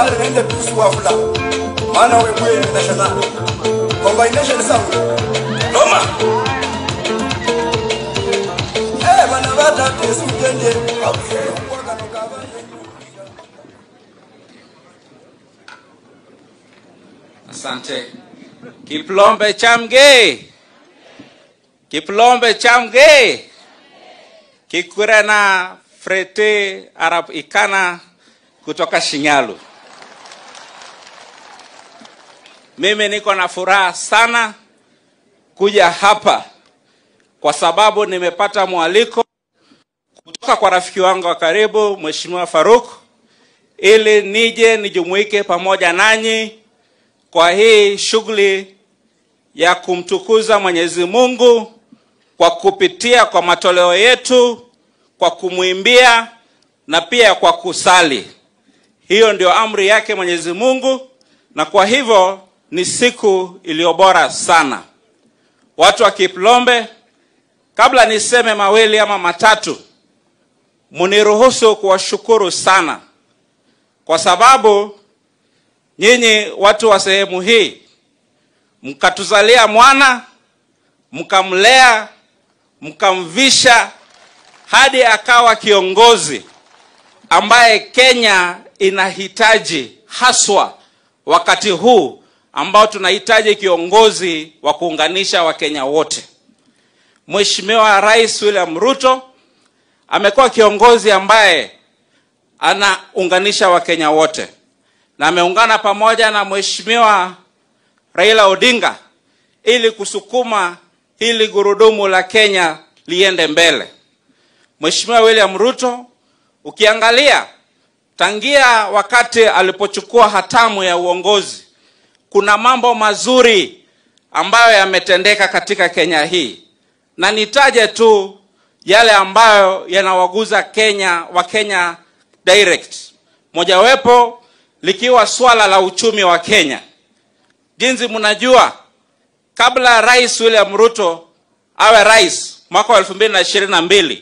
afadhali niende kuhusu wafula. Maana wewe ni national. Combination sound. Noma. Bana bata tesu kende. Asante. Kiplombe chamge. Kiplombe chamge. Kikurena Frete Arab Ikana kutoka Shinyalu. Mimi niko na furaha sana kuja hapa kwa sababu nimepata mwaliko kutoka kwa rafiki wangu wa karibu Mheshimiwa Faruk ili nije nijumuike pamoja nanyi kwa hii shughuli ya kumtukuza Mwenyezi Mungu kwa kupitia kwa matoleo yetu, kwa kumuimbia na pia kwa kusali. Hiyo ndio amri yake Mwenyezi Mungu, na kwa hivyo ni siku iliyobora sana. Watu wa Kiplombe, kabla niseme mawili ama matatu, muniruhusu kuwashukuru sana kwa sababu nyinyi watu wa sehemu hii mkatuzalia mwana, mkamlea, mkamvisha hadi akawa kiongozi ambaye Kenya inahitaji haswa wakati huu ambao tunahitaji kiongozi wa kuunganisha Wakenya wote. Mheshimiwa Rais William Ruto amekuwa kiongozi ambaye anaunganisha Wakenya wote, na ameungana pamoja na Mheshimiwa Raila Odinga ili kusukuma hili gurudumu la Kenya liende mbele. Mheshimiwa William Ruto, ukiangalia tangia wakati alipochukua hatamu ya uongozi, kuna mambo mazuri ambayo yametendeka katika Kenya hii, na nitaje tu yale ambayo yanawaguza Wakenya direct. Mojawapo likiwa swala la uchumi wa Kenya. Jinsi mnajua, kabla Rais William Ruto awe rais mwaka 2022,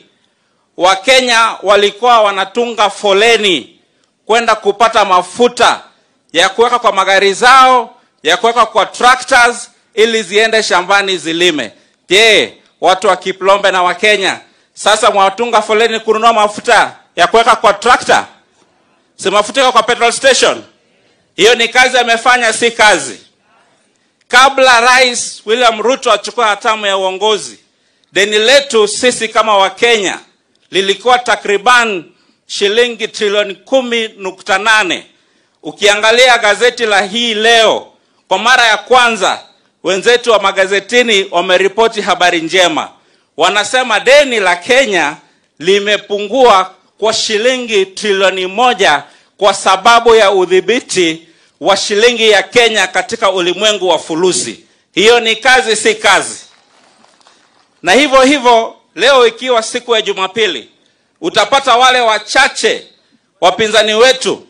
Wakenya walikuwa wanatunga foleni kwenda kupata mafuta ya kuweka kwa magari zao, ya kuweka kwa tractors ili ziende shambani zilime. Je, watu wa Kiplombe na Wakenya sasa mwatunga foleni kununua mafuta ya kuweka kwa tractor? Si mafuta kwa petrol station? Hiyo ni kazi amefanya, si kazi? Kabla Rais William Ruto achukua hatamu ya uongozi, deni letu sisi kama Wakenya lilikuwa takriban shilingi trilioni 10.8. Ukiangalia gazeti la hii leo, kwa mara ya kwanza wenzetu wa magazetini wameripoti habari njema. Wanasema deni la Kenya limepungua kwa shilingi trilioni 1 kwa sababu ya udhibiti wa shilingi ya Kenya katika ulimwengu wa fulusi. Hiyo ni kazi, si kazi? Na hivyo hivyo leo ikiwa siku ya Jumapili, utapata wale wachache wapinzani wetu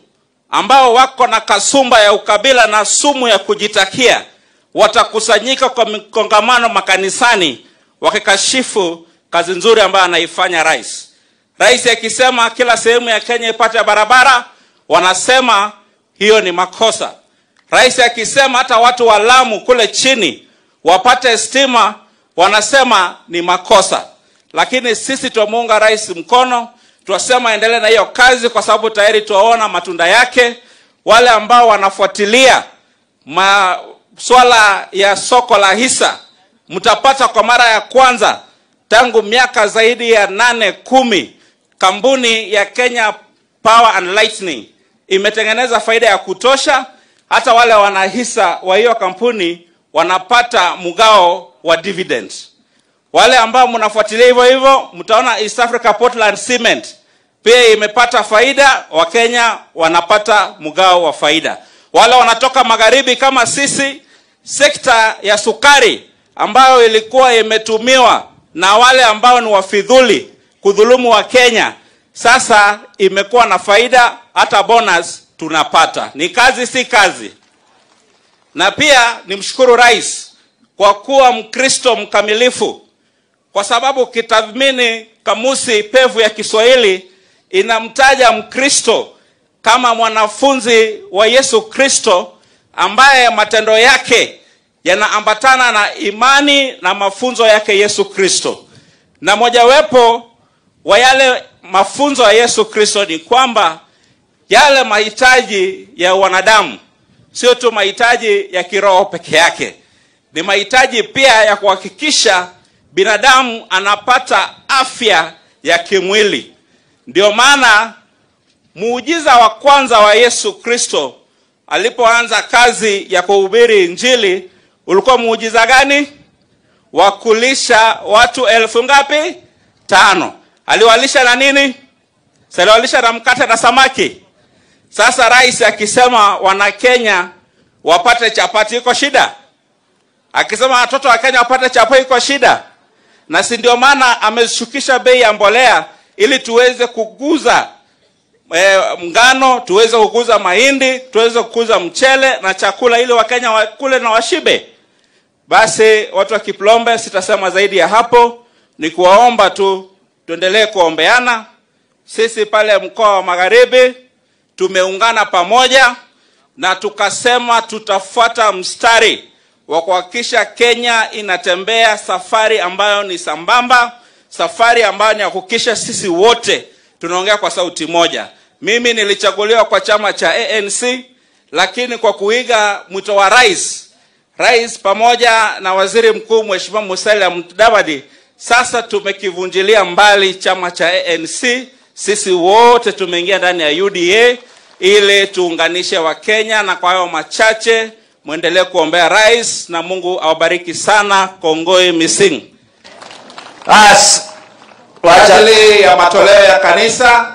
ambao wako na kasumba ya ukabila na sumu ya kujitakia, watakusanyika kwa kongamano makanisani wakikashifu kazi nzuri ambayo anaifanya rais. Rais akisema kila sehemu ya Kenya ipate barabara, wanasema hiyo ni makosa. Rais akisema hata watu wa Lamu kule chini wapate stima, wanasema ni makosa. Lakini sisi tuamuunga rais mkono, tuwasema endelee na hiyo kazi kwa sababu tayari tuwaona matunda yake. Wale ambao wanafuatilia swala ya soko la hisa, mtapata kwa mara ya kwanza tangu miaka zaidi ya 8-10 kampuni ya Kenya Power and Lightning imetengeneza faida ya kutosha. Hata wale wanahisa wa hiyo kampuni wanapata mgao wa dividends. Wale ambao mnafuatilia hivyo hivyo, mtaona East Africa Portland Cement pia imepata faida, Wakenya wanapata mgao wa faida. Wale wanatoka magharibi kama sisi, sekta ya sukari ambayo ilikuwa imetumiwa na wale ambao ni wafidhuli kudhulumu wa Kenya, sasa imekuwa na faida, hata bonus tunapata. Ni kazi, si kazi? Na pia nimshukuru rais kwa kuwa Mkristo mkamilifu, kwa sababu kitathmini kamusi pevu ya Kiswahili inamtaja Mkristo kama mwanafunzi wa Yesu Kristo ambaye matendo yake yanaambatana na imani na mafunzo yake Yesu Kristo. Na mojawapo wa yale mafunzo ya Yesu Kristo ni kwamba yale mahitaji ya wanadamu sio tu mahitaji ya kiroho peke yake, ni mahitaji pia ya kuhakikisha binadamu anapata afya ya kimwili. Ndio maana muujiza wa kwanza wa Yesu Kristo alipoanza kazi ya kuhubiri Injili ulikuwa muujiza gani? Wa kulisha watu 1000 ngapi? 5. Aliwalisha na nini? Aliwalisha na mkate na samaki. Sasa rais akisema wana Kenya wapate chapati iko shida? Akisema watoto wa Kenya wapate chapati iko shida? Na si ndio maana ameshukisha bei ya mbolea ili tuweze kukuza mngano, tuweze kukuza mahindi, tuweze kukuza mchele na chakula ili Wakenya wakule na washibe. Basi watu wa Kiplombe, sitasema zaidi ya hapo, ni kuwaomba tu tuendelee kuombeana. Sisi pale mkoa wa Magharibi tumeungana pamoja na tukasema tutafuata mstari wa kuhakikisha Kenya inatembea safari ambayo ni sambamba, safari ambayo ni kuhakikisha sisi wote tunaongea kwa sauti moja. Mimi nilichaguliwa kwa chama cha ANC, lakini kwa kuiga mwito wa rais pamoja na waziri mkuu Mheshimiwa Musalia Mudavadi, sasa tumekivunjilia mbali chama cha ANC. Sisi wote tumeingia ndani ya UDA ili tuunganishe wa Kenya, na kwa hayo machache muendelee kuombea rais na Mungu awabariki sana. Kongoi Mising. Kwa ajili ya matoleo ya kanisa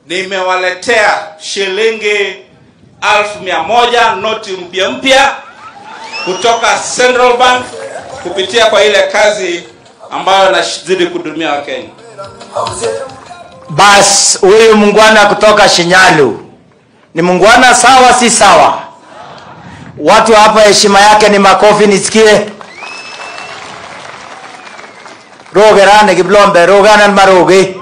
nimewaletea shilingi 1,100 noti mpya kutoka Central Bank kupitia kwa ile kazi ambayo nazidi kudumia wa Kenya. Bas, huyu mungwana kutoka Shinyalu ni mungwana sawa si sawa? Watu hapa heshima yake ni makofi nisikie. Rogerane Kiplombe, roganan maroge.